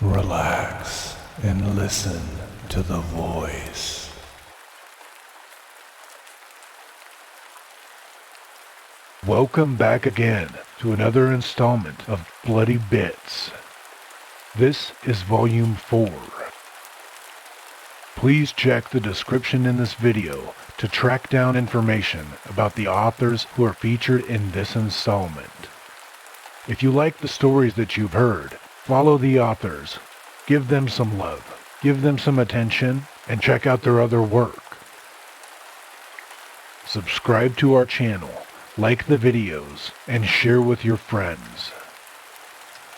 Relax and listen to the voice. Welcome back again to another installment of Bloody Bits. This is Volume 4. Please check the description in this video to track down information about the authors who are featured in this installment. If you like the stories that you've heard, follow the authors, give them some love, give them some attention, and check out their other work. Subscribe to our channel, like the videos, and share with your friends.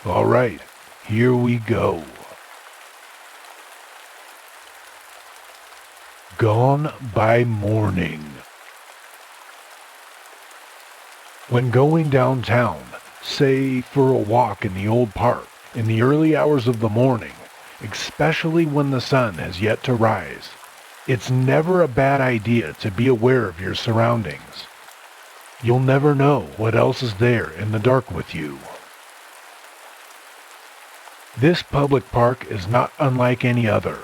Alright, here we go. Gone by Morning. When going downtown, say for a walk in the old park, in the early hours of the morning, especially when the sun has yet to rise, it's never a bad idea to be aware of your surroundings. You'll never know what else is there in the dark with you. This public park is not unlike any other.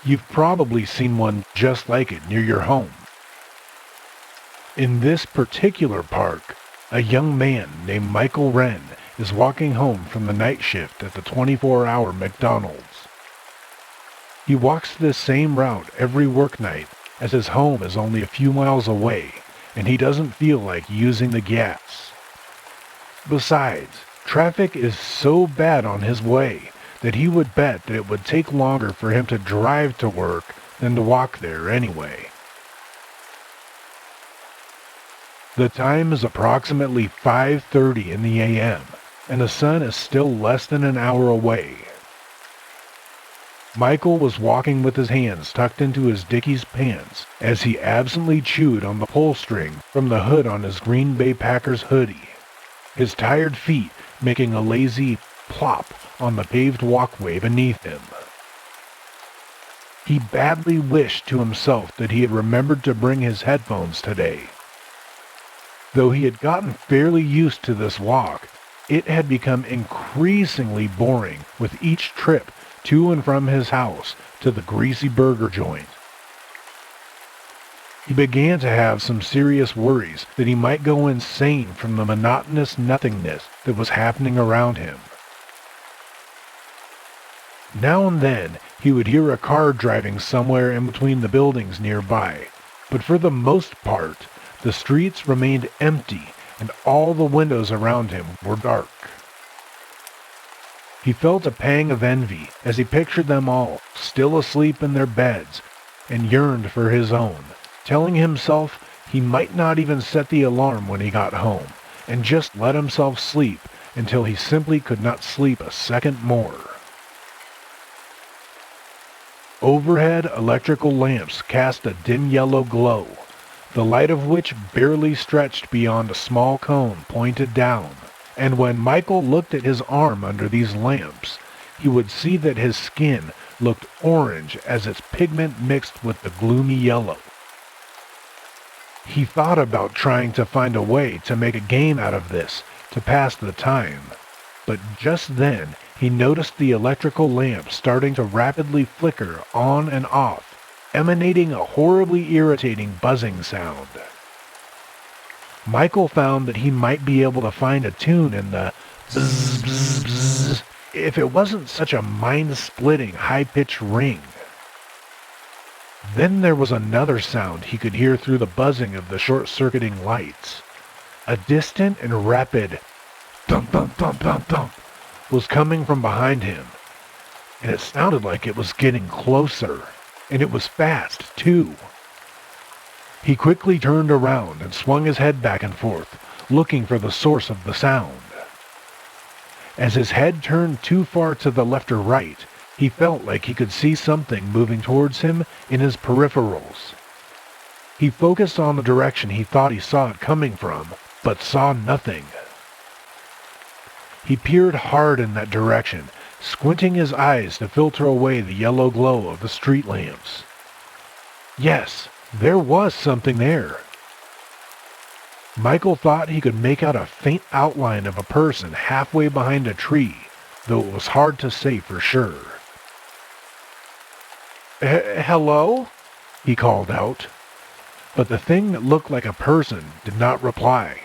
You've probably seen one just like it near your home. In this particular park, a young man named Michael Wren is walking home from the night shift at the 24-hour McDonald's. He walks this same route every work night, as his home is only a few miles away, and he doesn't feel like using the gas. Besides, traffic is so bad on his way that he would bet that it would take longer for him to drive to work than to walk there anyway. The time is approximately 5:30 in the a.m., and the sun is still less than an hour away. Michael was walking with his hands tucked into his Dickies pants as he absently chewed on the pull string from the hood on his Green Bay Packers hoodie, his tired feet making a lazy plop on the paved walkway beneath him. He badly wished to himself that he had remembered to bring his headphones today. Though he had gotten fairly used to this walk, it had become increasingly boring with each trip to and from his house to the greasy burger joint. He began to have some serious worries that he might go insane from the monotonous nothingness that was happening around him. Now and then, he would hear a car driving somewhere in between the buildings nearby, but for the most part, the streets remained empty and all the windows around him were dark. He felt a pang of envy as he pictured them all still asleep in their beds and yearned for his own, telling himself he might not even set the alarm when he got home and just let himself sleep until he simply could not sleep a second more. Overhead electrical lamps cast a dim yellow glow, the light of which barely stretched beyond a small cone pointed down, and when Michael looked at his arm under these lamps, he would see that his skin looked orange as its pigment mixed with the gloomy yellow. He thought about trying to find a way to make a game out of this to pass the time, but just then he noticed the electrical lamp starting to rapidly flicker on and off, emanating a horribly irritating buzzing sound. Michael found that he might be able to find a tune in the bzz bzz bzz if it wasn't such a mind-splitting high-pitched ring. Then there was another sound he could hear through the buzzing of the short-circuiting lights. A distant and rapid thump thump thump thump thump was coming from behind him, and it sounded like it was getting closer, and it was fast, too. He quickly turned around and swung his head back and forth, looking for the source of the sound. As his head turned too far to the left or right, he felt like he could see something moving towards him in his peripherals. He focused on the direction he thought he saw it coming from, but saw nothing. He peered hard in that direction, squinting his eyes to filter away the yellow glow of the street lamps. Yes, there was something there. Michael thought he could make out a faint outline of a person halfway behind a tree, though it was hard to say for sure. Hello? He called out, but the thing that looked like a person did not reply.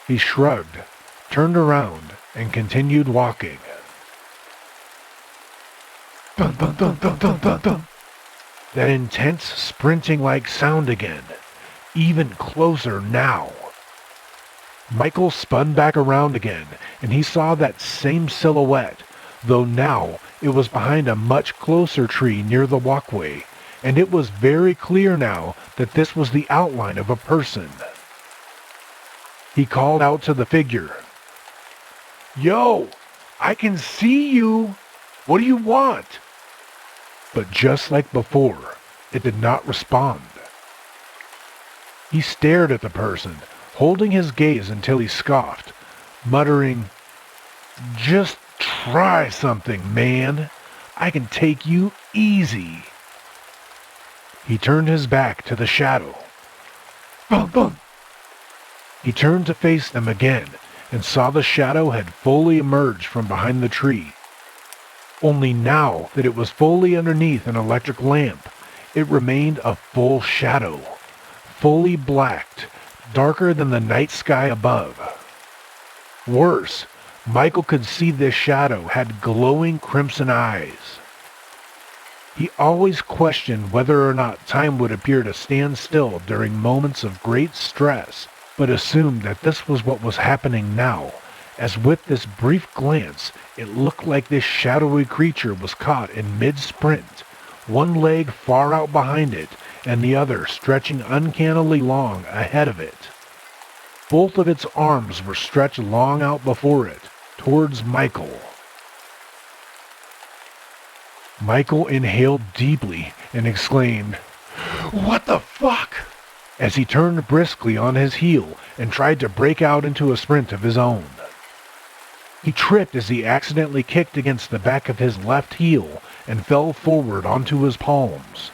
He shrugged, turned around, and continued walking. Dun, dun, dun, dun, dun, dun, dun. That intense sprinting-like sound again, even closer now. Michael spun back around again, and he saw that same silhouette, though now it was behind a much closer tree near the walkway, and it was very clear now that this was the outline of a person. He called out to the figure. "Yo, I can see you! What do you want?" But just like before, it did not respond. He stared at the person, holding his gaze until he scoffed, muttering, "Just try something, man. I can take you easy." He turned his back to the shadow. Bum, bum. He turned to face them again and saw the shadow had fully emerged from behind the tree. Only now that it was fully underneath an electric lamp, it remained a full shadow, fully blacked, darker than the night sky above. Worse, Michael could see this shadow had glowing crimson eyes. He always questioned whether or not time would appear to stand still during moments of great stress, but assumed that this was what was happening now, as with this brief glance, it looked like this shadowy creature was caught in mid-sprint, one leg far out behind it, and the other stretching uncannily long ahead of it. Both of its arms were stretched long out before it, towards Michael. Michael inhaled deeply and exclaimed, "What the fuck?" as he turned briskly on his heel and tried to break out into a sprint of his own. He tripped as he accidentally kicked against the back of his left heel and fell forward onto his palms.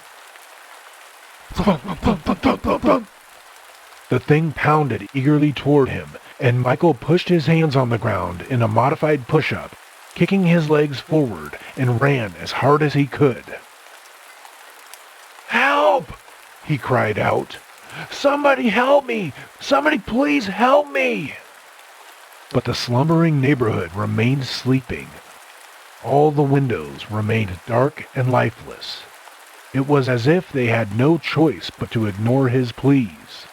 The thing pounded eagerly toward him, and Michael pushed his hands on the ground in a modified push-up, kicking his legs forward, and ran as hard as he could. "Help!" he cried out. "Somebody help me! Somebody please help me!" But the slumbering neighborhood remained sleeping. All the windows remained dark and lifeless. It was as if they had no choice but to ignore his pleas.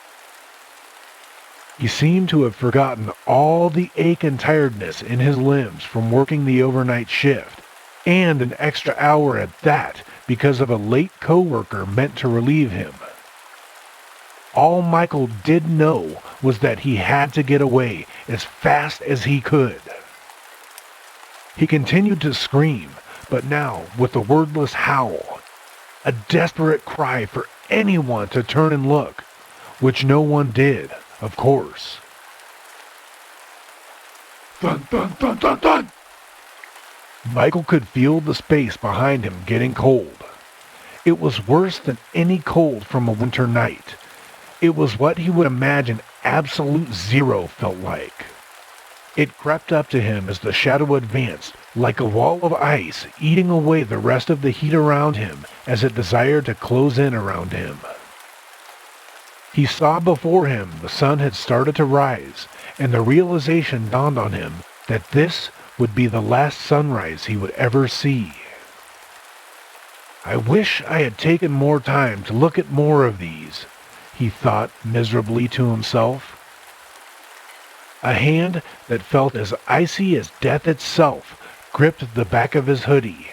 He seemed to have forgotten all the ache and tiredness in his limbs from working the overnight shift, and an extra hour at that because of a late coworker meant to relieve him. All Michael did know was that he had to get away as fast as he could. He continued to scream, but now with a wordless howl, a desperate cry for anyone to turn and look, which no one did, of course. Thun, thun, thun, thun, thun! Michael could feel the space behind him getting cold. It was worse than any cold from a winter night. It was what he would imagine absolute zero felt like. It crept up to him as the shadow advanced, like a wall of ice, eating away the rest of the heat around him as it desired to close in around him. He saw before him the sun had started to rise, and the realization dawned on him that this would be the last sunrise he would ever see. "I wish I had taken more time to look at more of these," he thought miserably to himself. A hand that felt as icy as death itself gripped the back of his hoodie.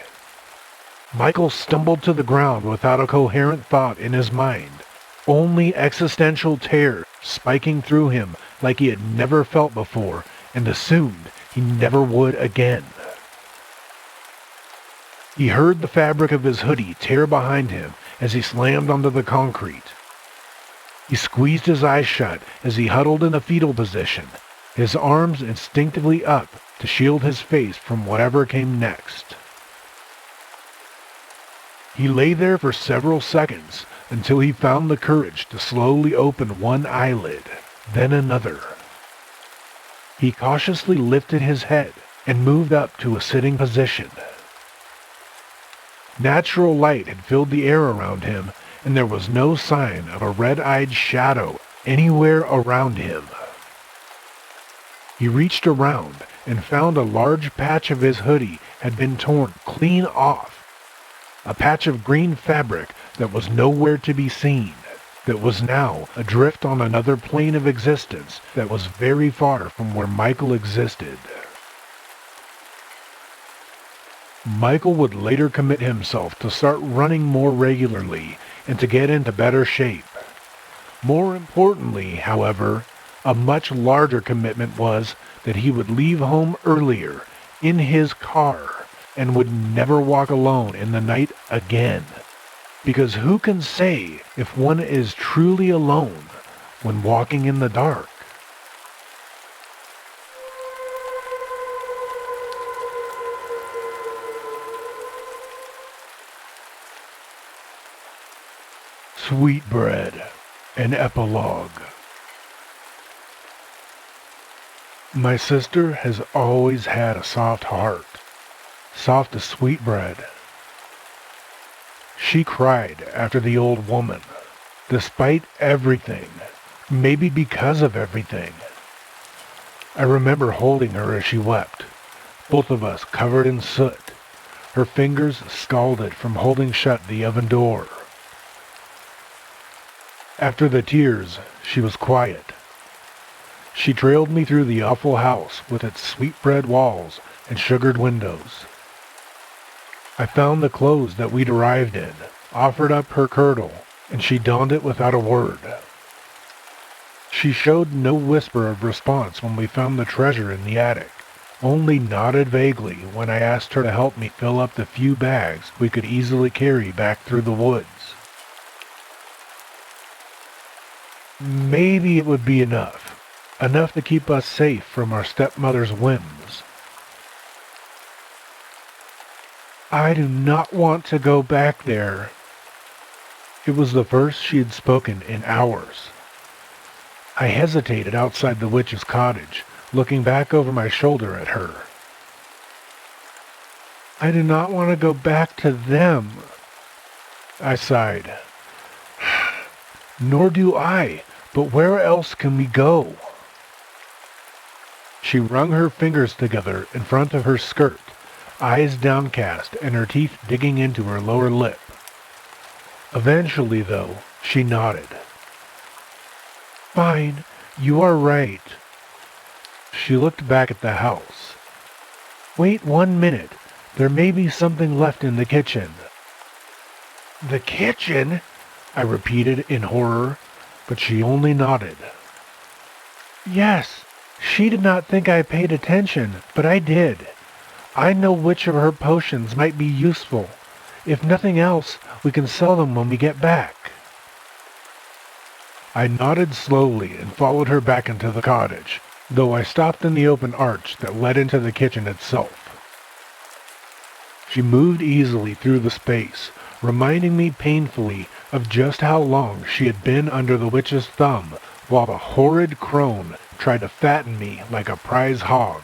Michael stumbled to the ground without a coherent thought in his mind, only existential terror spiking through him like he had never felt before and assumed he never would again. He heard the fabric of his hoodie tear behind him as he slammed onto the concrete. He squeezed his eyes shut as he huddled in a fetal position, his arms instinctively up to shield his face from whatever came next. He lay there for several seconds until he found the courage to slowly open one eyelid, then another. He cautiously lifted his head and moved up to a sitting position. Natural light had filled the air around him, and there was no sign of a red-eyed shadow anywhere around him. He reached around and found a large patch of his hoodie had been torn clean off. A patch of green fabric that was nowhere to be seen, that was now adrift on another plane of existence that was very far from where Michael existed. Michael would later commit himself to start running more regularly and to get into better shape. More importantly, however, a much larger commitment was that he would leave home earlier, in his car, and would never walk alone in the night again. Because who can say if one is truly alone when walking in the dark? Sweetbread, an epilogue. My sister has always had a soft heart, soft as sweetbread. She cried after the old woman, despite everything, maybe because of everything. I remember holding her as she wept, both of us covered in soot, her fingers scalded from holding shut the oven door. After the tears, she was quiet. She trailed me through the awful house with its sweetbread walls and sugared windows. I found the clothes that we'd arrived in, offered up her kirtle, and she donned it without a word. She showed no whisper of response when we found the treasure in the attic, only nodded vaguely when I asked her to help me fill up the few bags we could easily carry back through the woods. Maybe it would be enough to keep us safe from our stepmother's whims. I do not want to go back there. It was the first she had spoken in hours. I hesitated outside the witch's cottage, looking back over my shoulder at her. I do not want to go back to them, I sighed. Nor do I, but where else can we go? She wrung her fingers together in front of her skirt, eyes downcast and her teeth digging into her lower lip. Eventually, though, she nodded. Fine, you are right. She looked back at the house. Wait 1 minute. There may be something left in the kitchen. The kitchen? I repeated in horror, but she only nodded. Yes, she did not think I paid attention, but I did. I know which of her potions might be useful. If nothing else, we can sell them when we get back. I nodded slowly and followed her back into the cottage, though I stopped in the open arch that led into the kitchen itself. She moved easily through the space, reminding me painfully of just how long she had been under the witch's thumb while the horrid crone tried to fatten me like a prize hog.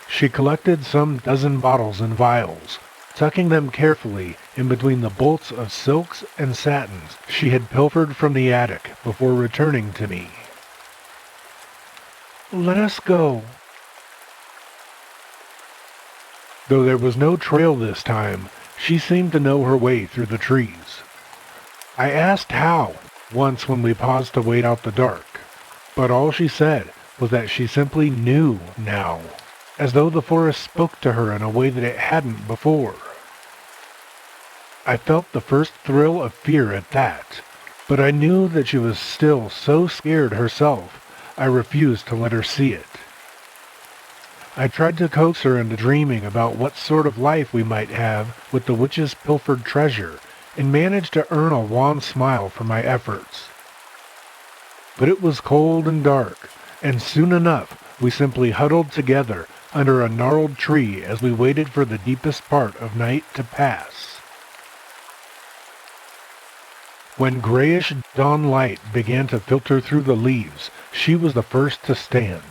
She collected some dozen bottles and vials, tucking them carefully in between the bolts of silks and satins she had pilfered from the attic before returning to me. Let us go. Though there was no trail this time, she seemed to know her way through the trees. I asked how once when we paused to wait out the dark, but all she said was that she simply knew now, as though the forest spoke to her in a way that it hadn't before. I felt the first thrill of fear at that, but I knew that she was still so scared herself, I refused to let her see it. I tried to coax her into dreaming about what sort of life we might have with the witch's pilfered treasure, and managed to earn a wan smile for my efforts. But it was cold and dark, and soon enough we simply huddled together under a gnarled tree as we waited for the deepest part of night to pass. When grayish dawn light began to filter through the leaves, she was the first to stand.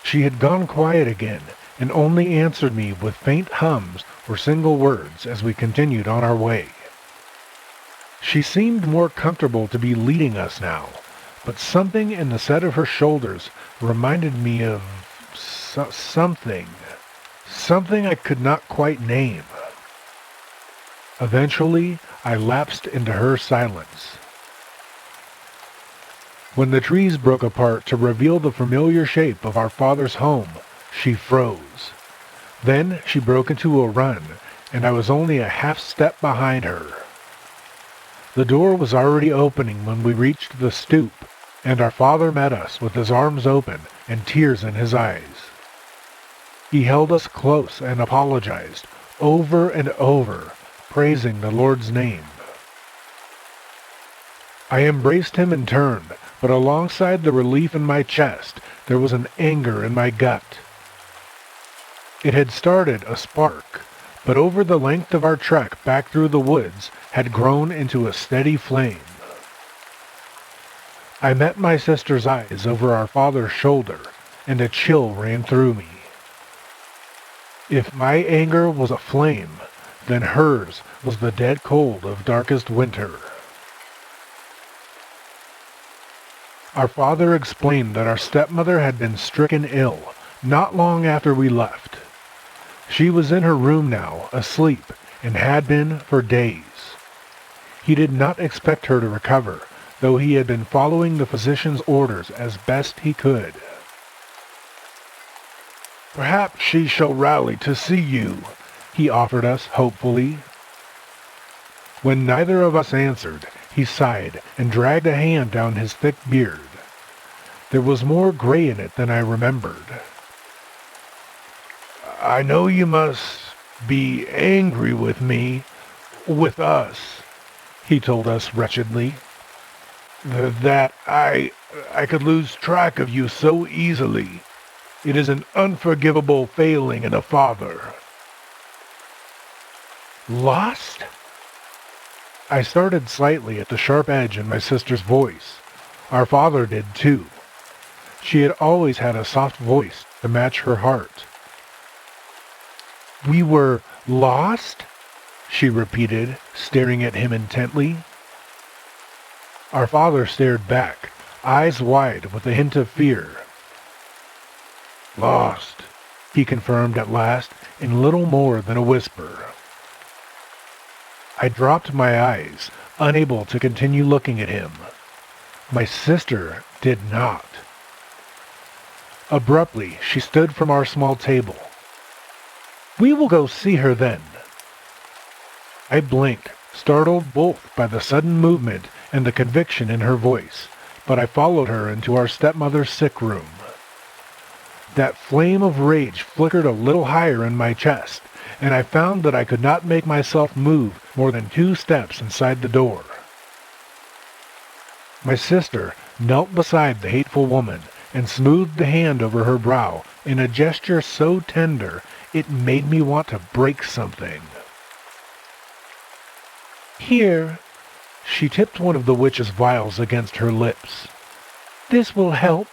She had gone quiet again and only answered me with faint hums or single words as we continued on our way. She seemed more comfortable to be leading us now, but something in the set of her shoulders reminded me of something I could not quite name. Eventually, I lapsed into her silence. When the trees broke apart to reveal the familiar shape of our father's home, she froze. Then she broke into a run, and I was only a half step behind her. The door was already opening when we reached the stoop, and our father met us with his arms open and tears in his eyes. He held us close and apologized, over and over, praising the Lord's name. I embraced him in turn, but alongside the relief in my chest, there was an anger in my gut. It had started a spark, but over the length of our trek back through the woods had grown into a steady flame. I met my sister's eyes over our father's shoulder, and a chill ran through me. If my anger was a flame, then hers was the dead cold of darkest winter. Our father explained that our stepmother had been stricken ill not long after we left. She was in her room now, asleep, and had been for days. He did not expect her to recover, though he had been following the physician's orders as best he could. "Perhaps she shall rally to see you," he offered us hopefully. When neither of us answered, he sighed and dragged a hand down his thick beard. There was more gray in it than I remembered. "I know you must be angry with me, with us," he told us wretchedly. "That I could lose track of you so easily. It is an unforgivable failing in a father." Lost? I started slightly at the sharp edge in my sister's voice. Our father did too. She had always had a soft voice to match her heart. "We were lost?" she repeated, staring at him intently. Our father stared back, eyes wide with a hint of fear. "Lost," he confirmed at last in little more than a whisper. I dropped my eyes, unable to continue looking at him. My sister did not. Abruptly, she stood from our small table. "We will go see her then." I blinked, startled both by the sudden movement and the conviction in her voice, but I followed her into our stepmother's sick room. That flame of rage flickered a little higher in my chest, and I found that I could not make myself move more than 2 steps inside the door. My sister knelt beside the hateful woman and smoothed the hand over her brow in a gesture so tender it made me want to break something. "Here," she tipped one of the witch's vials against her lips. "This will help."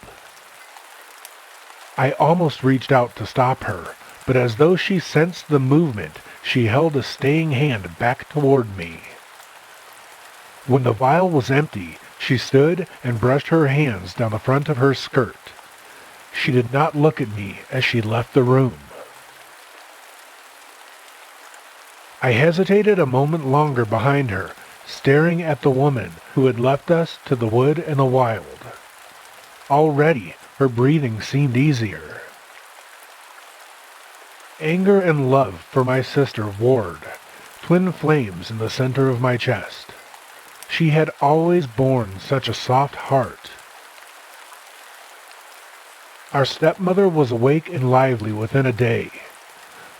I almost reached out to stop her, but as though she sensed the movement, she held a staying hand back toward me. When the vial was empty, she stood and brushed her hands down the front of her skirt. She did not look at me as she left the room. I hesitated a moment longer behind her, staring at the woman who had left us to the wood and the wild. Already, her breathing seemed easier. Anger and love for my sister warred, twin flames in the center of my chest. She had always borne such a soft heart. Our stepmother was awake and lively within a day.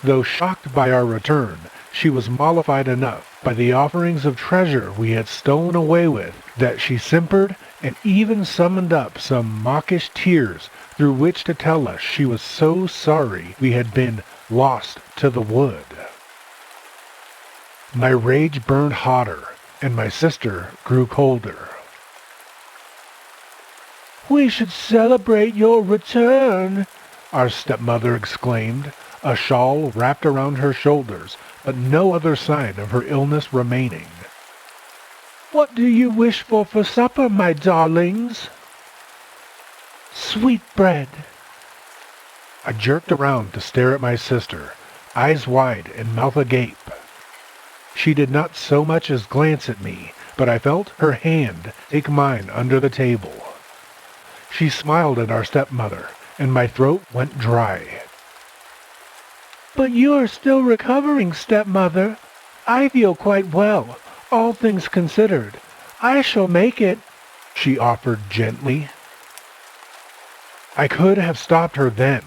Though shocked by our return, she was mollified enough by the offerings of treasure we had stolen away with that she simpered and even summoned up some mawkish tears through which to tell us she was so sorry we had been lost to the wood. My rage burned hotter, and my sister grew colder. "We should celebrate your return," our stepmother exclaimed, a shawl wrapped around her shoulders, but no other sign of her illness remaining. "What do you wish for supper, my darlings?" "Sweetbread." I jerked around to stare at my sister, eyes wide and mouth agape. She did not so much as glance at me, but I felt her hand take mine under the table. She smiled at our stepmother, and my throat went dry. "But you are still recovering, stepmother. I feel quite well, all things considered. I shall make it," she offered gently. I could have stopped her then.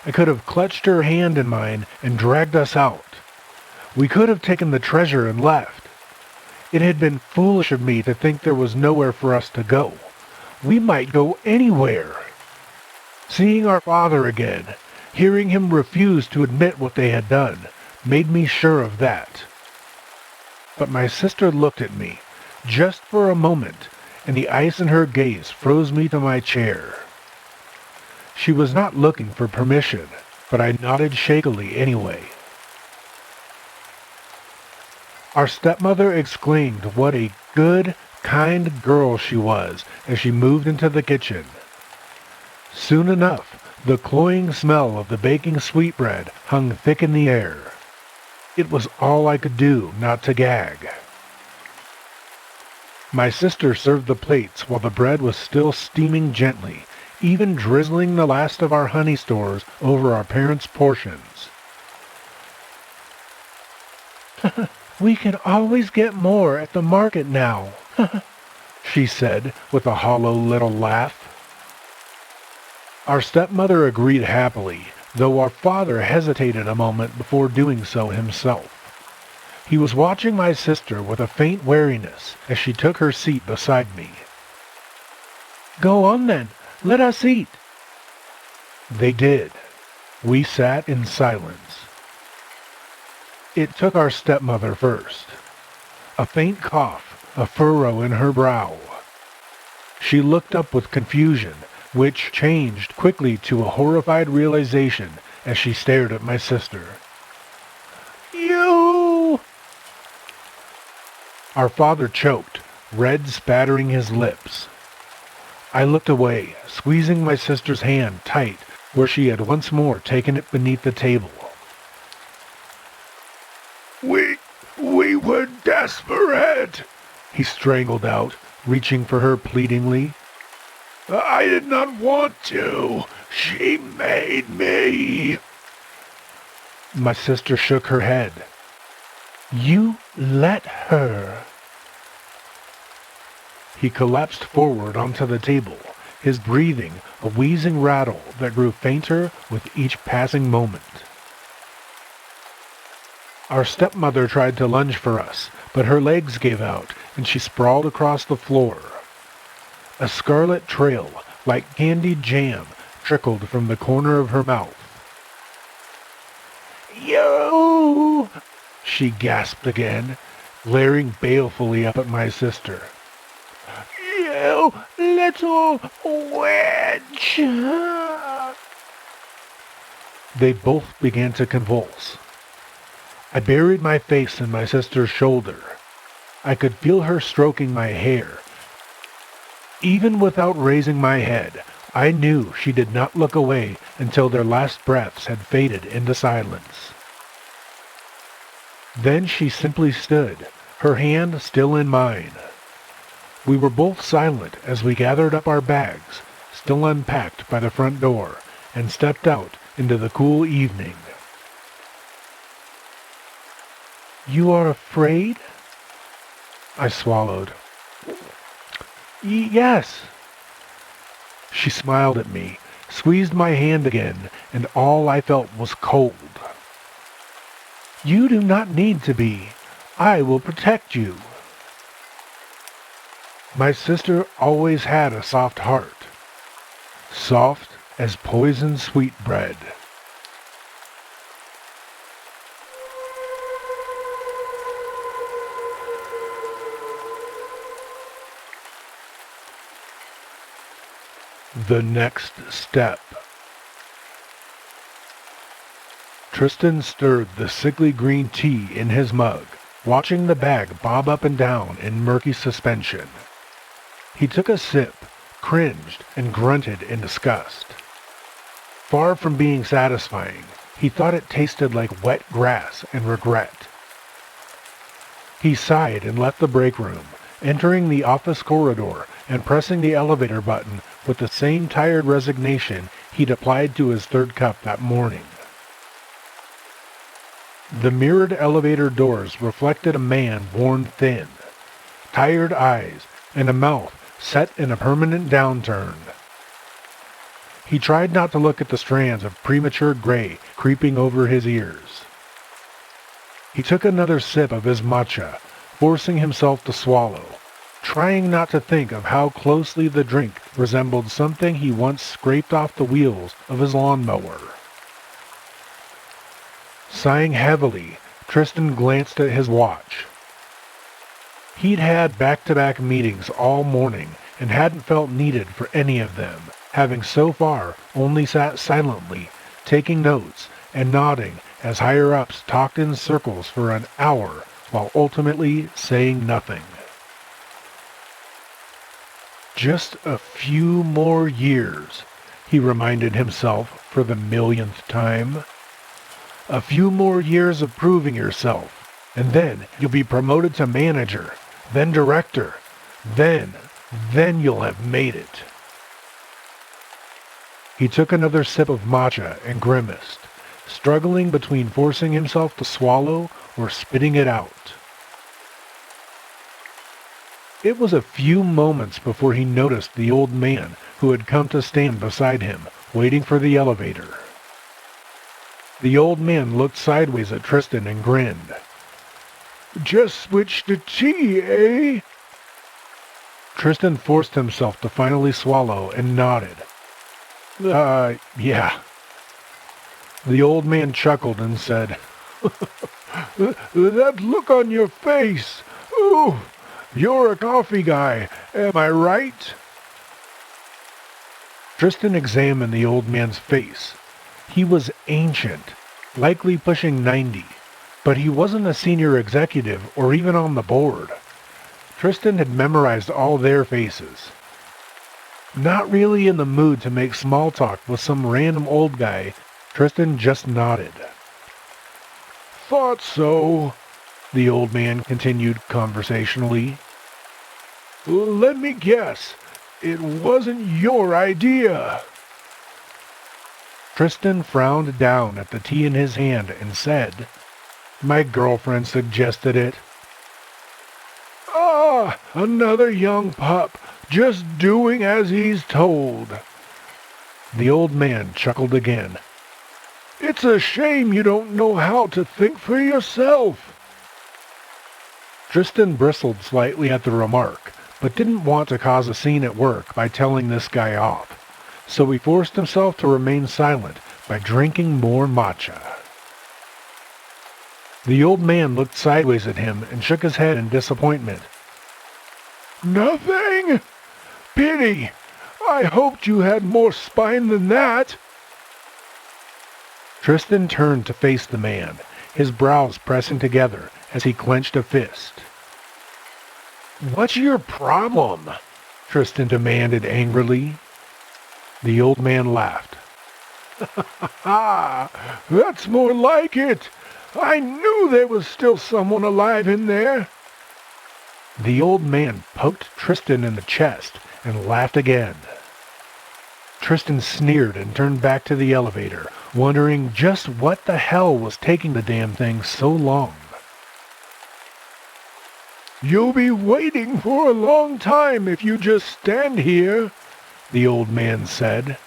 I could have clutched her hand in mine and dragged us out. We could have taken the treasure and left. It had been foolish of me to think there was nowhere for us to go. We might go anywhere. Seeing our father again, hearing him refuse to admit what they had done, made me sure of that. But my sister looked at me, just for a moment, and the ice in her gaze froze me to my chair. She was not looking for permission, but I nodded shakily anyway. Our stepmother exclaimed what a good, kind girl she was as she moved into the kitchen. Soon enough, the cloying smell of the baking sweetbread hung thick in the air. It was all I could do not to gag. My sister served the plates while the bread was still steaming gently, even drizzling the last of our honey stores over our parents' portions. "We can always get more at the market now," she said with a hollow little laugh. Our stepmother agreed happily, though our father hesitated a moment before doing so himself. He was watching my sister with a faint wariness as she took her seat beside me. "Go on then, let us eat." They did. We sat in silence. It took our stepmother first. A faint cough, a furrow in her brow. She looked up with confusion, which changed quickly to a horrified realization as she stared at my sister. "You!" Our father choked, red spattering his lips. I looked away, squeezing my sister's hand tight where she had once more taken it beneath the table. We were desperate," he strangled out, reaching for her pleadingly. "I did not want to. She made me." My sister shook her head. "You let her." He collapsed forward onto the table, his breathing a wheezing rattle that grew fainter with each passing moment. Our stepmother tried to lunge for us, but her legs gave out, and she sprawled across the floor. A scarlet trail, like candied jam, trickled from the corner of her mouth. "You!" she gasped again, glaring balefully up at my sister. "You little witch!" They both began to convulse. I buried my face in my sister's shoulder. I could feel her stroking my hair. Even without raising my head, I knew she did not look away until their last breaths had faded into silence. Then she simply stood, her hand still in mine. We were both silent as we gathered up our bags, still unpacked by the front door, and stepped out into the cool evening. "You are afraid?" I swallowed. "Yes." She smiled at me, squeezed my hand again, and all I felt was cold. "You do not need to be. I will protect you." My sister always had a soft heart, soft as poisoned sweetbread. The next step. Tristan stirred the sickly green tea in his mug, watching the bag bob up and down in murky suspension. He took a sip, cringed, and grunted in disgust. Far from being satisfying, he thought it tasted like wet grass and regret. He sighed and left the break room, entering the office corridor and pressing the elevator button with the same tired resignation he'd applied to his third cup that morning. The mirrored elevator doors reflected a man worn thin, tired eyes, and a mouth set in a permanent downturn. He tried not to look at the strands of premature gray creeping over his ears. He took another sip of his matcha, forcing himself to swallow, trying not to think of how closely the drink resembled something he once scraped off the wheels of his lawnmower. Sighing heavily, Tristan glanced at his watch. He'd had back-to-back meetings all morning and hadn't felt needed for any of them, having so far only sat silently, taking notes and nodding as higher-ups talked in circles for an hour while ultimately saying nothing. Just a few more years, he reminded himself for the millionth time. A few more years of proving yourself, and then you'll be promoted to manager, then director, then you'll have made it. He took another sip of matcha and grimaced, struggling between forcing himself to swallow or spitting it out. It was a few moments before he noticed the old man who had come to stand beside him, waiting for the elevator. The old man looked sideways at Tristan and grinned. "Just switched to tea, eh?" Tristan forced himself to finally swallow and nodded. Yeah." The old man chuckled and said, "That look on your face! Ooh, you're a coffee guy, am I right?" Tristan examined the old man's face. He was ancient, likely pushing 90, but he wasn't a senior executive or even on the board. Tristan had memorized all their faces. Not really in the mood to make small talk with some random old guy, Tristan just nodded. "Thought so," the old man continued conversationally. "Let me guess, it wasn't your idea." Tristan frowned down at the tea in his hand and said, "My girlfriend suggested it." "Ah, another young pup, just doing as he's told." The old man chuckled again. "It's a shame you don't know how to think for yourself." Tristan bristled slightly at the remark, but didn't want to cause a scene at work by telling this guy off, so he forced himself to remain silent by drinking more matcha. The old man looked sideways at him and shook his head in disappointment. "Nothing? Pity. I hoped you had more spine than that." Tristan turned to face the man, his brows pressing together as he clenched a fist. "What's your problem?" Tristan demanded angrily. The old man laughed. "Ha! That's more like it. I knew there was still someone alive in there." The old man poked Tristan in the chest and laughed again. Tristan sneered and turned back to the elevator, wondering just what the hell was taking the damn thing so long. "You'll be waiting for a long time if you just stand here," the old man said.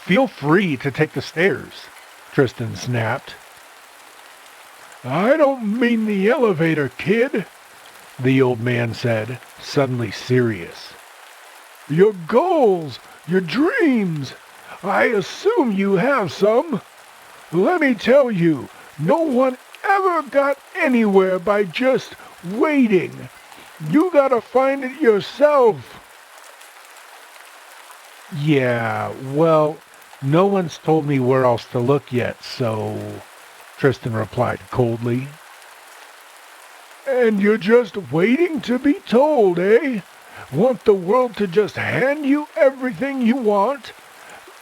"Feel free to take the stairs," Tristan snapped. "I don't mean the elevator, kid," the old man said, suddenly serious. "Your goals, your dreams. I assume you have some. Let me tell you, no one ever got anywhere by just waiting. You gotta find it yourself." "Yeah, well, No one's told me where else to look yet, so... Tristan replied coldly. And you're just waiting to be told, eh? Want the world to just hand you everything you want?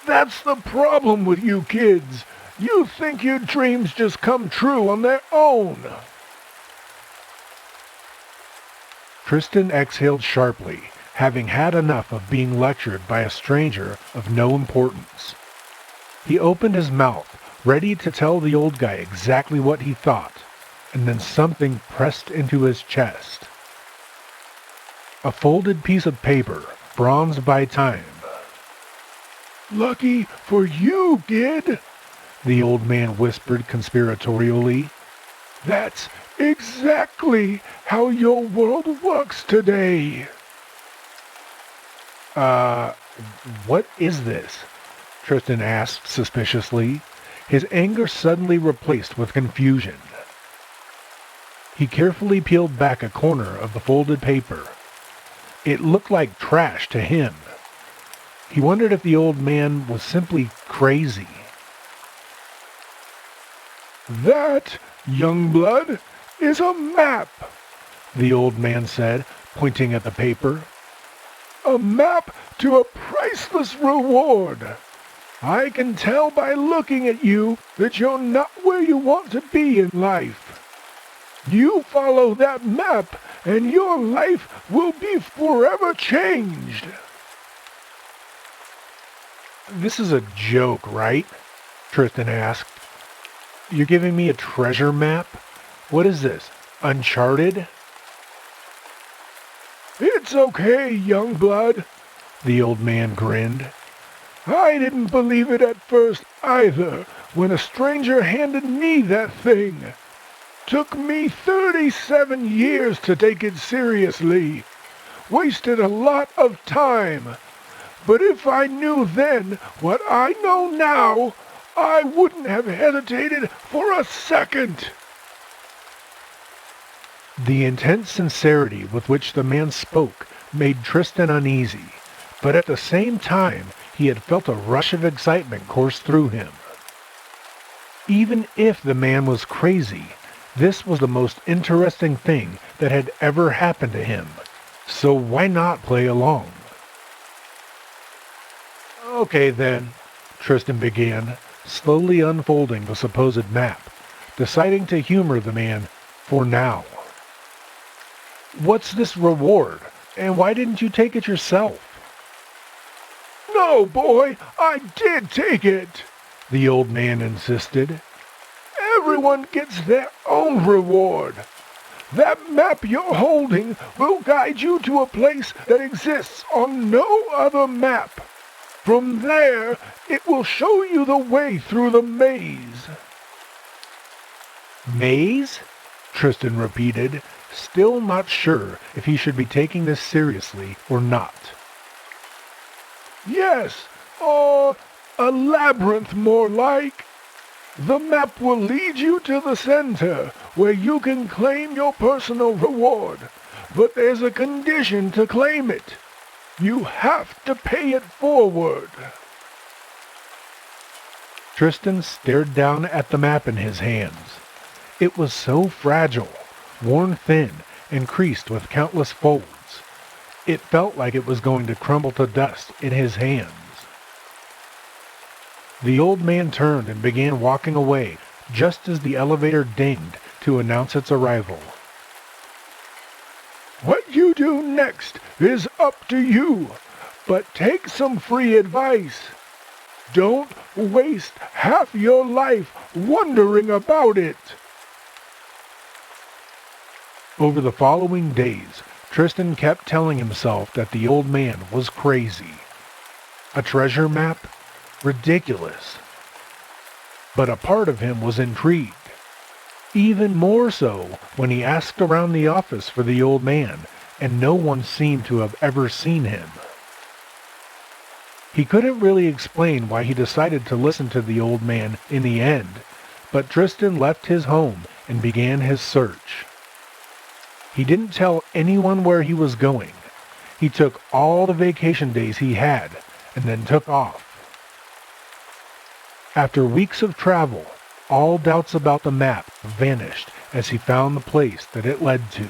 That's the problem with you kids. You think your dreams just come true on their own. Tristan exhaled sharply, having had enough of being lectured by a stranger of no importance. He opened his mouth, ready to tell the old guy exactly what he thought, and then something pressed into his chest. A folded piece of paper, bronzed by time. Lucky for you, kid, the old man whispered conspiratorially. That's exactly how your world works today. What is this? Tristan asked suspiciously, his anger suddenly replaced with confusion. He carefully peeled back a corner of the folded paper. It looked like trash to him. He wondered if the old man was simply crazy. That, young blood, is a map, the old man said, pointing at the paper. A map to a priceless reward. I can tell by looking at you that you're not where you want to be in life. You follow that map, and your life will be forever changed. This is a joke, right? Tristan asked. You're giving me a treasure map? What is this, Uncharted? It's okay, young blood, the old man grinned. I didn't believe it at first either when a stranger handed me that thing. Took me 37 years to take it seriously. Wasted a lot of time. But if I knew then what I know now, I wouldn't have hesitated for a second. The intense sincerity with which the man spoke made Tristan uneasy, but at the same time he had felt a rush of excitement course through him. Even if the man was crazy, this was the most interesting thing that had ever happened to him, so why not play along? Okay then, Tristan began, slowly unfolding the supposed map, deciding to humor the man for now. What's this reward, and why didn't you take it yourself? No, boy, I did take it, the old man insisted. Everyone gets their own reward. That map you're holding will guide you to a place that exists on no other map. From there, it will show you the way through the maze. Maze? Tristan repeated, still not sure if he should be taking this seriously or not. Yes, or a labyrinth more like. The map will lead you to the center, where you can claim your personal reward. But there's a condition to claim it. You have to pay it forward. Tristan stared down at the map in his hands. It was so fragile, worn thin, and creased with countless folds. It felt like it was going to crumble to dust in his hands. The old man turned and began walking away just as the elevator dinged to announce its arrival. What you do next is up to you, but take some free advice. Don't waste half your life wondering about it. Over the following days, Tristan kept telling himself that the old man was crazy. A treasure map? Ridiculous. But a part of him was intrigued. Even more so when he asked around the office for the old man, and no one seemed to have ever seen him. He couldn't really explain why he decided to listen to the old man in the end, but Tristan left his home and began his search. He didn't tell anyone where he was going. He took all the vacation days he had, and then took off. After weeks of travel, all doubts about the map vanished as he found the place that it led to.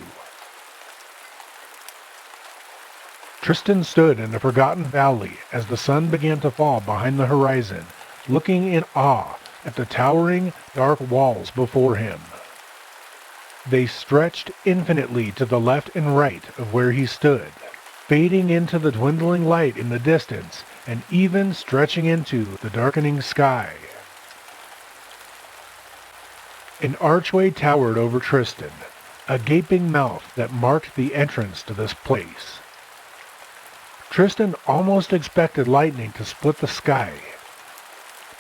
Tristan stood in a forgotten valley as the sun began to fall behind the horizon, looking in awe at the towering, dark walls before him. They stretched infinitely to the left and right of where he stood, fading into the dwindling light in the distance and even stretching into the darkening sky. An archway towered over Tristan, a gaping mouth that marked the entrance to this place. Tristan almost expected lightning to split the sky.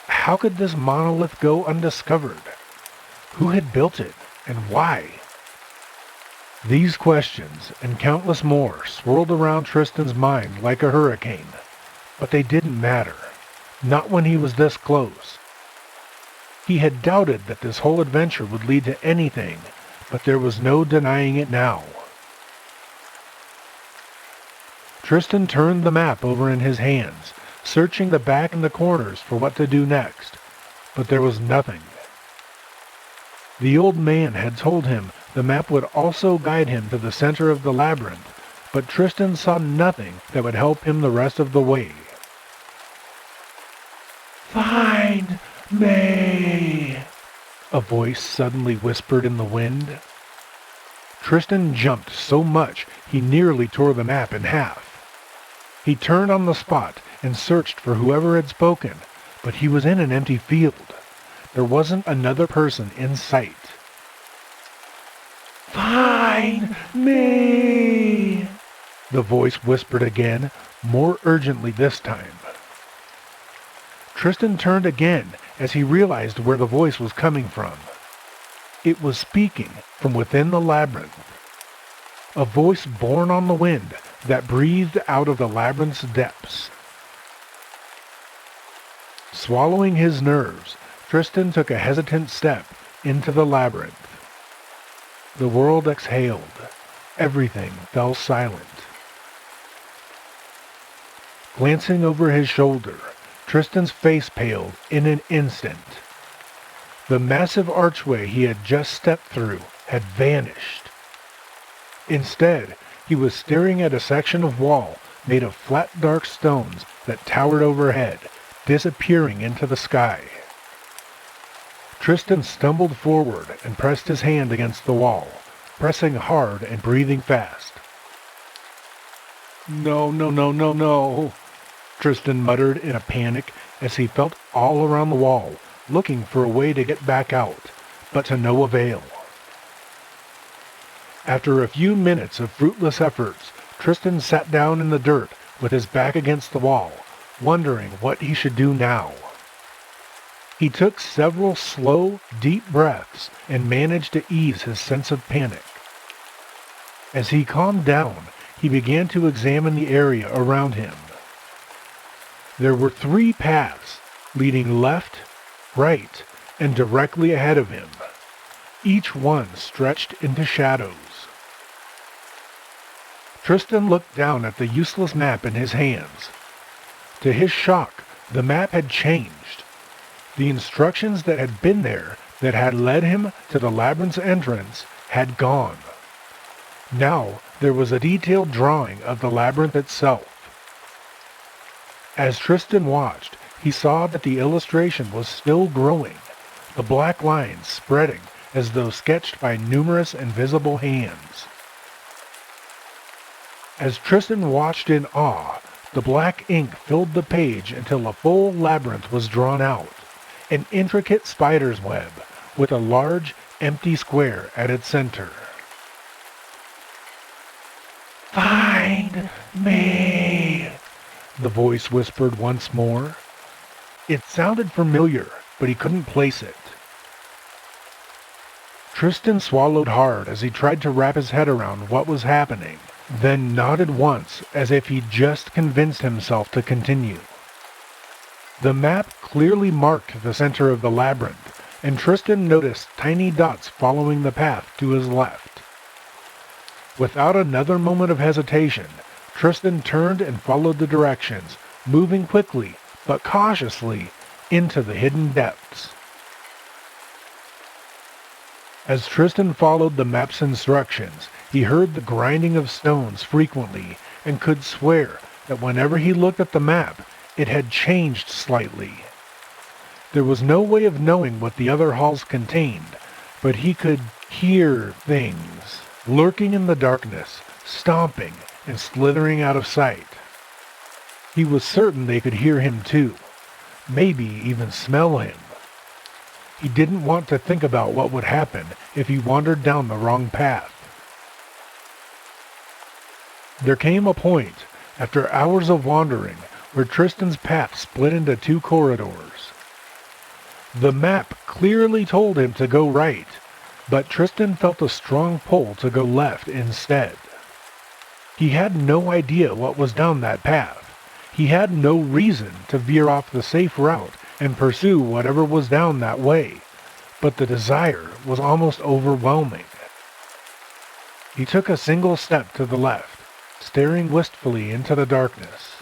How could this monolith go undiscovered? Who had built it, and why? These questions, and countless more, swirled around Tristan's mind like a hurricane, but they didn't matter, not when he was this close. He had doubted that this whole adventure would lead to anything, but there was no denying it now. Tristan turned the map over in his hands, searching the back and the corners for what to do next, but there was nothing. The old man had told him the map would also guide him to the center of the labyrinth, but Tristan saw nothing that would help him the rest of the way. "Find me!" a voice suddenly whispered in the wind. Tristan jumped so much he nearly tore the map in half. He turned on the spot and searched for whoever had spoken, but he was in an empty field. There wasn't another person in sight. "Find me!" the voice whispered again, more urgently this time. Tristan turned again as he realized where the voice was coming from. It was speaking from within the labyrinth. A voice borne on the wind that breathed out of the labyrinth's depths. Swallowing his nerves, Tristan took a hesitant step into the labyrinth. The world exhaled. Everything fell silent. Glancing over his shoulder, Tristan's face paled in an instant. The massive archway he had just stepped through had vanished. Instead, he was staring at a section of wall made of flat dark stones that towered overhead, disappearing into the sky. Tristan stumbled forward and pressed his hand against the wall, pressing hard and breathing fast. "No, no, no, no, no," Tristan muttered in a panic as he felt all around the wall, looking for a way to get back out, but to no avail. After a few minutes of fruitless efforts, Tristan sat down in the dirt with his back against the wall, wondering what he should do now. He took several slow, deep breaths and managed to ease his sense of panic. As he calmed down, he began to examine the area around him. There were 3 paths leading left, right, and directly ahead of him. Each one stretched into shadows. Tristan looked down at the useless map in his hands. To his shock, the map had changed. The instructions that had been there, that had led him to the labyrinth's entrance, had gone. Now there was a detailed drawing of the labyrinth itself. As Tristan watched, he saw that the illustration was still growing, the black lines spreading as though sketched by numerous invisible hands. As Tristan watched in awe, the black ink filled the page until a full labyrinth was drawn out, an intricate spider's web with a large, empty square at its center. "Find me!" the voice whispered once more. It sounded familiar, but he couldn't place it. Tristan swallowed hard as he tried to wrap his head around what was happening, then nodded once as if he'd just convinced himself to continue. The map clearly marked the center of the labyrinth, and Tristan noticed tiny dots following the path to his left. Without another moment of hesitation, Tristan turned and followed the directions, moving quickly but cautiously, into the hidden depths. As Tristan followed the map's instructions, he heard the grinding of stones frequently and could swear that whenever he looked at the map, it had changed slightly. There was no way of knowing what the other halls contained, but he could hear things lurking in the darkness, stomping and slithering out of sight. He was certain they could hear him too, maybe even smell him. He didn't want to think about what would happen if he wandered down the wrong path. There came a point, after hours of wandering, where Tristan's path split into two corridors. The map clearly told him to go right, but Tristan felt a strong pull to go left instead. He had no idea what was down that path. He had no reason to veer off the safe route and pursue whatever was down that way, but the desire was almost overwhelming. He took a single step to the left, staring wistfully into the darkness.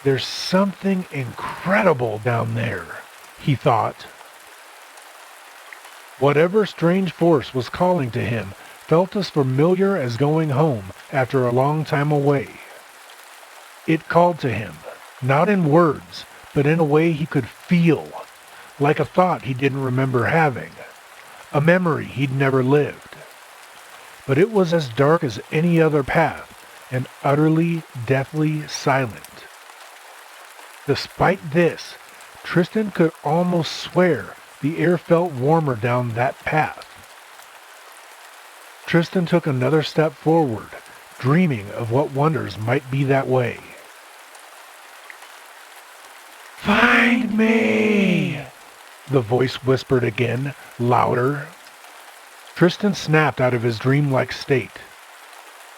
There's something incredible down there, he thought. Whatever strange force was calling to him felt as familiar as going home after a long time away. It called to him, not in words, but in a way he could feel, like a thought he didn't remember having, a memory he'd never lived. But it was as dark as any other path, and utterly, deathly silent. Despite this, Tristan could almost swear the air felt warmer down that path. Tristan took another step forward, dreaming of what wonders might be that way. "Find me!" the voice whispered again, louder. Tristan snapped out of his dreamlike state.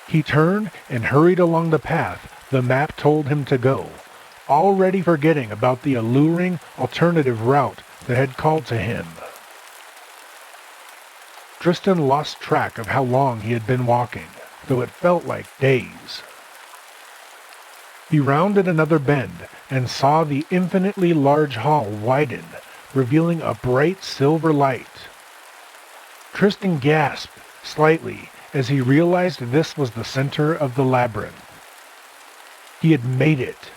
He turned and hurried along the path the map told him to go, already forgetting about the alluring alternative route that had called to him. Tristan lost track of how long he had been walking, though it felt like days. He rounded another bend and saw the infinitely large hall widen, revealing a bright silver light. Tristan gasped slightly as he realized this was the center of the labyrinth. He had made it.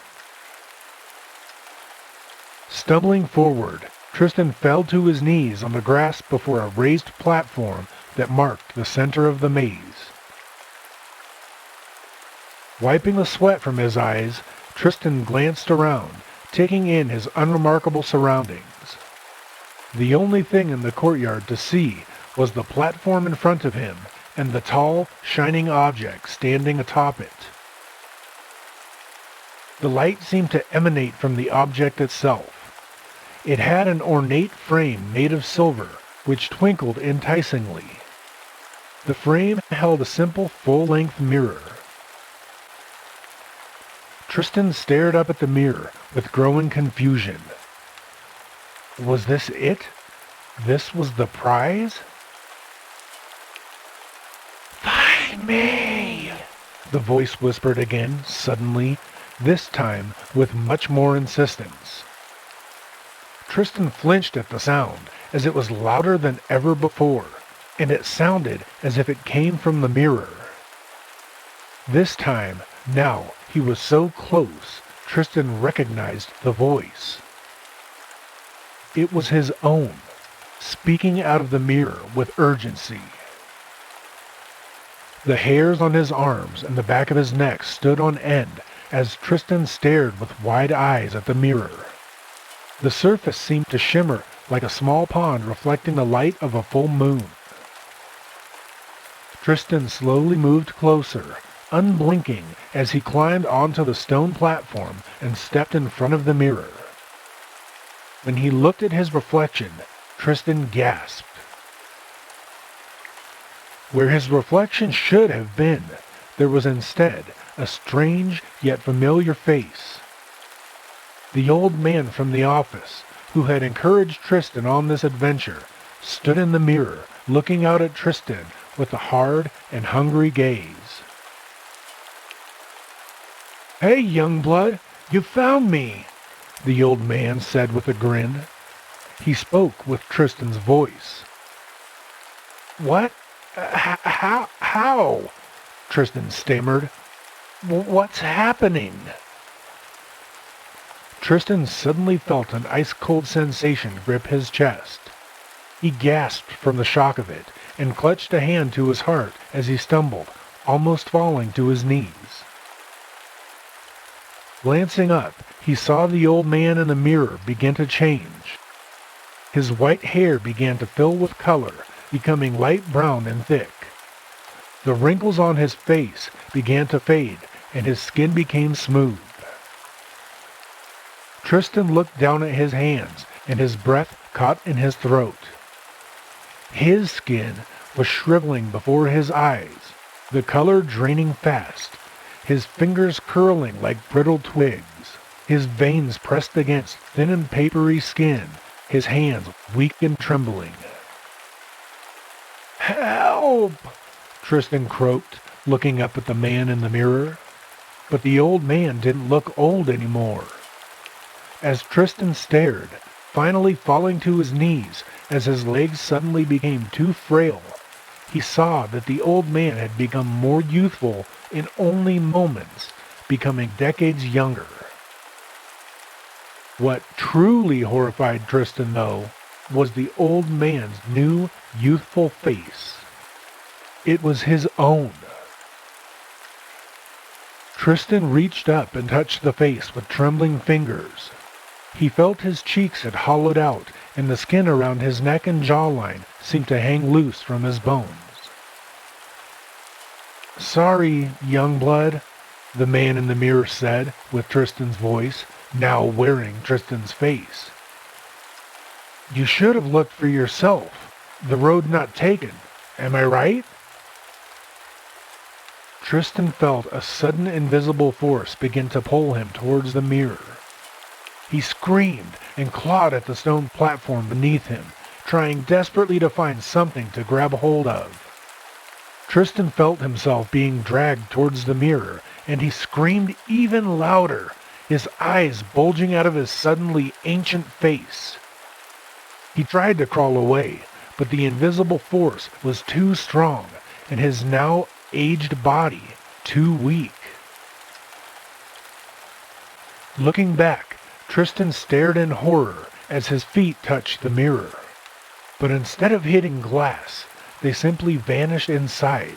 Stumbling forward, Tristan fell to his knees on the grass before a raised platform that marked the center of the maze. Wiping the sweat from his eyes, Tristan glanced around, taking in his unremarkable surroundings. The only thing in the courtyard to see was the platform in front of him and the tall, shining object standing atop it. The light seemed to emanate from the object itself. It had an ornate frame made of silver, which twinkled enticingly. The frame held a simple full-length mirror. Tristan stared up at the mirror with growing confusion. Was this it? This was the prize? "Find me!" the voice whispered again, suddenly, this time with much more insistence. Tristan flinched at the sound, as it was louder than ever before, and it sounded as if it came from the mirror. This time, now he was so close, Tristan recognized the voice. It was his own, speaking out of the mirror with urgency. The hairs on his arms and the back of his neck stood on end as Tristan stared with wide eyes at the mirror. The surface seemed to shimmer like a small pond reflecting the light of a full moon. Tristan slowly moved closer, unblinking as he climbed onto the stone platform and stepped in front of the mirror. When he looked at his reflection, Tristan gasped. Where his reflection should have been, there was instead a strange yet familiar face. The old man from the office, who had encouraged Tristan on this adventure, stood in the mirror, looking out at Tristan with a hard and hungry gaze. "Hey, young blood, you found me!" the old man said with a grin. He spoke with Tristan's voice. "What? How? Tristan stammered. What's happening?" Tristan suddenly felt an ice-cold sensation grip his chest. He gasped from the shock of it and clutched a hand to his heart as he stumbled, almost falling to his knees. Glancing up, he saw the old man in the mirror begin to change. His white hair began to fill with color, becoming light brown and thick. The wrinkles on his face began to fade, and his skin became smooth. Tristan looked down at his hands, and his breath caught in his throat. His skin was shriveling before his eyes, the color draining fast, his fingers curling like brittle twigs, his veins pressed against thin and papery skin, his hands weak and trembling. "Help!" Tristan croaked, looking up at the man in the mirror. But the old man didn't look old anymore. As Tristan stared, finally falling to his knees as his legs suddenly became too frail, he saw that the old man had become more youthful in only moments, becoming decades younger. What truly horrified Tristan, though, was the old man's new, youthful face. It was his own. Tristan reached up and touched the face with trembling fingers. He felt his cheeks had hollowed out, and the skin around his neck and jawline seemed to hang loose from his bones. "Sorry, young blood," the man in the mirror said, with Tristan's voice, now wearing Tristan's face. "You should have looked for yourself. The road not taken. Am I right?" Tristan felt a sudden invisible force begin to pull him towards the mirror. He screamed and clawed at the stone platform beneath him, trying desperately to find something to grab hold of. Tristan felt himself being dragged towards the mirror, and he screamed even louder, his eyes bulging out of his suddenly ancient face. He tried to crawl away, but the invisible force was too strong, and his now aged body too weak. Looking back, Tristan stared in horror as his feet touched the mirror. But instead of hitting glass, they simply vanished inside,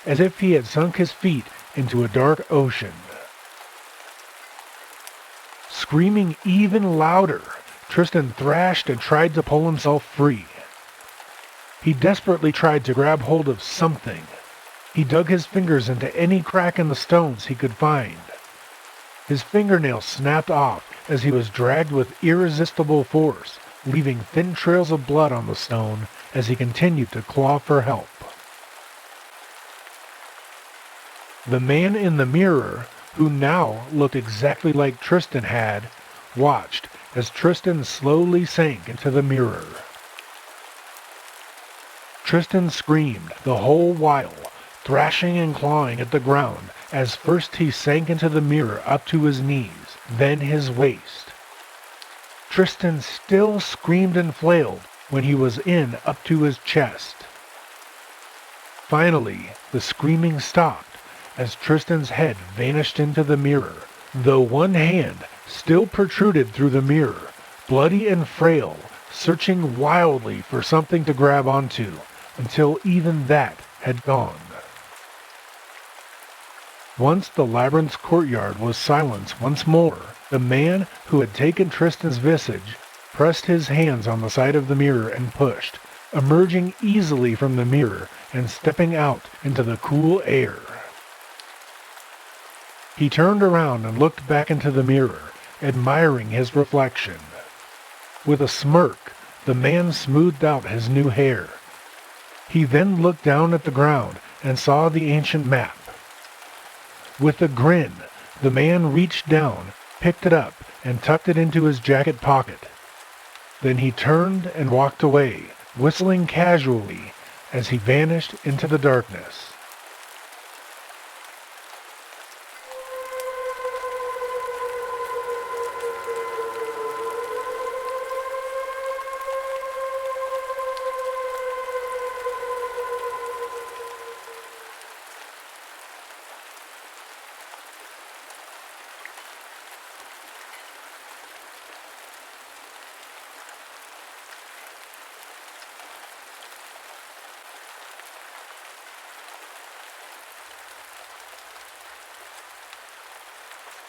as if he had sunk his feet into a dark ocean. Screaming even louder, Tristan thrashed and tried to pull himself free. He desperately tried to grab hold of something. He dug his fingers into any crack in the stones he could find. His fingernails snapped off as he was dragged with irresistible force, leaving thin trails of blood on the stone as he continued to claw for help. The man in the mirror, who now looked exactly like Tristan had, watched as Tristan slowly sank into the mirror. Tristan screamed the whole while, thrashing and clawing at the ground as first he sank into the mirror up to his knees, then his waist. Tristan still screamed and flailed when he was in up to his chest. Finally, the screaming stopped as Tristan's head vanished into the mirror, though one hand still protruded through the mirror, bloody and frail, searching wildly for something to grab onto, until even that had gone. Once the labyrinth's courtyard was silenced once more, the man who had taken Tristan's visage pressed his hands on the side of the mirror and pushed, emerging easily from the mirror and stepping out into the cool air. He turned around and looked back into the mirror, admiring his reflection. With a smirk, the man smoothed out his new hair. He then looked down at the ground and saw the ancient map. With a grin, the man reached down, picked it up, and tucked it into his jacket pocket. Then he turned and walked away, whistling casually as he vanished into the darkness.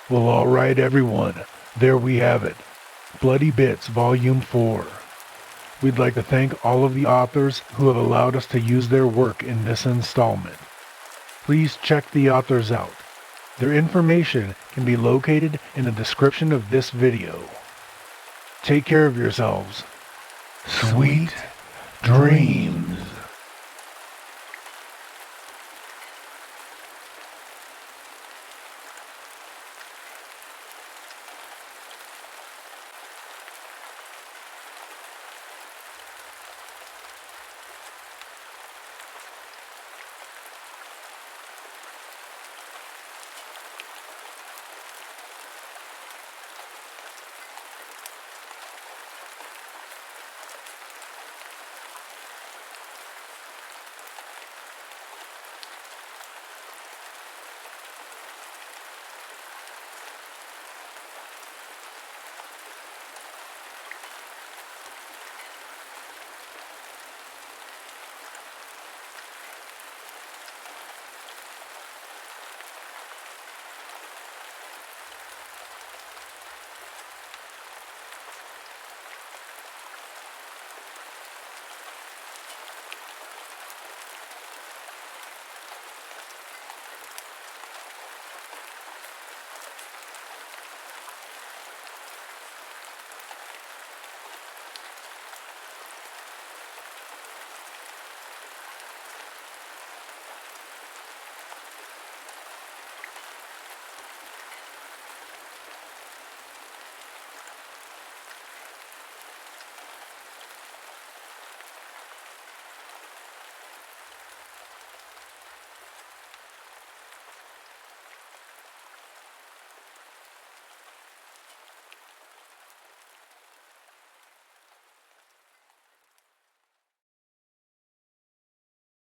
Well, all right, everyone. There we have it. Bloody Bits, Volume 4. We'd like to thank all of the authors who have allowed us to use their work in this installment. Please check the authors out. Their information can be located in the description of this video. Take care of yourselves. Sweet dreams.